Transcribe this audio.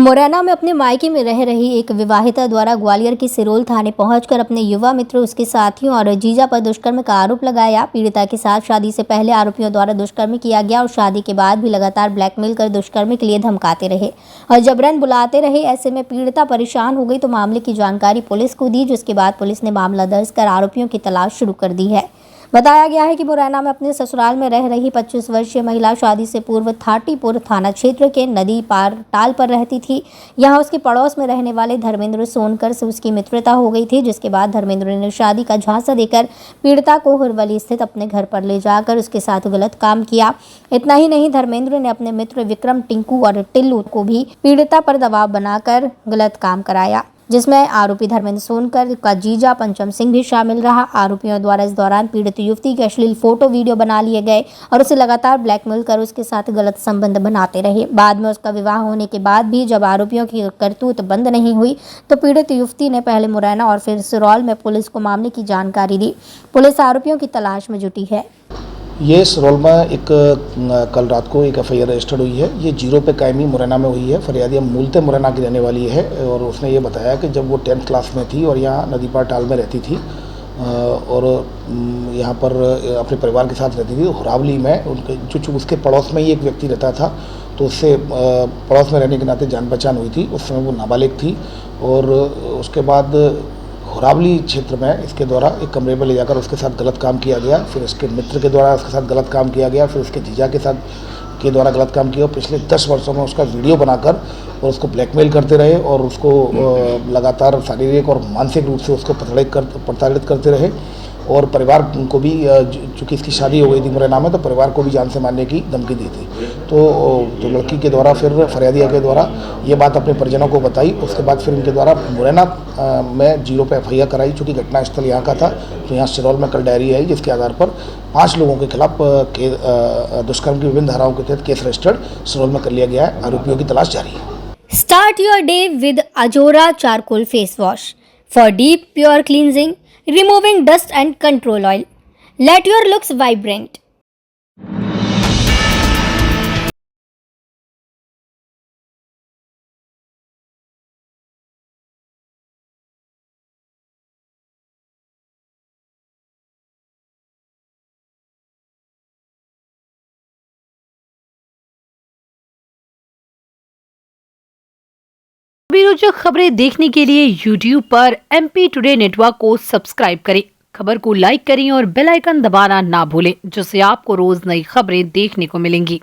मुरैना में अपने मायके में रह रही एक विवाहिता द्वारा ग्वालियर के सिरोल थाने पहुंचकर अपने युवा मित्र, उसके साथियों और जीजा पर दुष्कर्म का आरोप लगाया। पीड़िता के साथ शादी से पहले आरोपियों द्वारा दुष्कर्म किया गया और शादी के बाद भी लगातार ब्लैकमेल कर दुष्कर्म के लिए धमकाते रहे और जबरन बुलाते रहे। ऐसे में पीड़िता परेशान हो गई तो मामले की जानकारी पुलिस को दी, जिसके बाद पुलिस ने मामला दर्ज कर आरोपियों की तलाश शुरू कर दी है। बताया गया है कि मुरैना में अपने ससुराल में रह रही 25 वर्षीय महिला शादी से पूर्व थाटीपुर थाना क्षेत्र के नदी पार टाल पर रहती थी। यहां उसके पड़ोस में रहने वाले धर्मेंद्र सोनकर से उसकी मित्रता हो गई थी, जिसके बाद धर्मेंद्र ने शादी का झांसा देकर पीड़िता को हुरवली स्थित अपने घर पर ले जाकर उसके साथ गलत काम किया। इतना ही नहीं, धर्मेंद्र ने अपने मित्र विक्रम, टिंकू और टिल्लू को भी पीड़िता पर दबाव बनाकर गलत काम कराया, जिसमें आरोपी धर्मेंद्र सोनकर का जीजा पंचम सिंह भी शामिल रहा। आरोपियों द्वारा इस दौरान पीड़ित युवती के अश्लील फोटो वीडियो बना लिए गए और उसे लगातार ब्लैकमेल कर उसके साथ गलत संबंध बनाते रहे। बाद में उसका विवाह होने के बाद भी जब आरोपियों की करतूत बंद नहीं हुई तो पीड़ित युवती ने पहले मुरैना और फिर सिरौल में पुलिस को मामले की जानकारी दी। पुलिस आरोपियों की तलाश में जुटी है। ये सिरौल में एक कल रात को एक एफआईआर रजिस्टर्ड हुई है। ये 0 पे कायमी मुरैना में हुई है। फरियादिया मूलतः मुरैना की रहने वाली है और उसने ये बताया कि जब वो 10th क्लास में थी और यहाँ नदीपार टाल में रहती थी और यहाँ पर अपने परिवार के साथ रहती थी, तो हुरावली में उनके जो उसके पड़ोस में ही एक व्यक्ति रहता था, तो उससे पड़ोस में रहने के नाते जान पहचान हुई थी। उस समय वो नाबालिग थी और उसके बाद हुरावली क्षेत्र में इसके द्वारा एक कमरे में ले जाकर उसके साथ गलत काम किया गया। फिर उसके मित्र के द्वारा उसके साथ गलत काम किया गया। फिर उसके जीजा के साथ के द्वारा गलत काम किया। पिछले 10 वर्षों में उसका वीडियो बनाकर और उसको ब्लैकमेल करते रहे और उसको लगातार शारीरिक और मानसिक रूप से उसको प्रताड़ित करते रहे और परिवार को भी, चूँकि इसकी शादी हो गई थी मुरैना में, तो परिवार को भी जान से मारने की धमकी दी थी। तो लड़की के द्वारा फिर फरियादिया के द्वारा ये बात अपने परिजनों को बताई। उसके बाद फिर इनके द्वारा मुरैना में 0 पे एफआईआर कराई। चूँकि घटनास्थल यहाँ का था, तो यहाँ सिरौल में कल डायरी आई, जिसके आधार पर 5 लोगों के खिलाफ दुष्कर्म की विभिन्न धाराओं के तहत केस रजिस्टर्ड सिरौल में कर लिया गया है। आरोपियों की तलाश जारी है। Start your day with Ajora charcoal face wash for deep pure cleansing, removing dust and control oil. Let your looks vibrant. सभी रोचक खबरें देखने के लिए YouTube पर MP टुडे नेटवर्क को सब्सक्राइब करें, खबर को लाइक करें और बेल आइकन दबाना ना भूलें, जिससे आपको रोज नई खबरें देखने को मिलेंगी।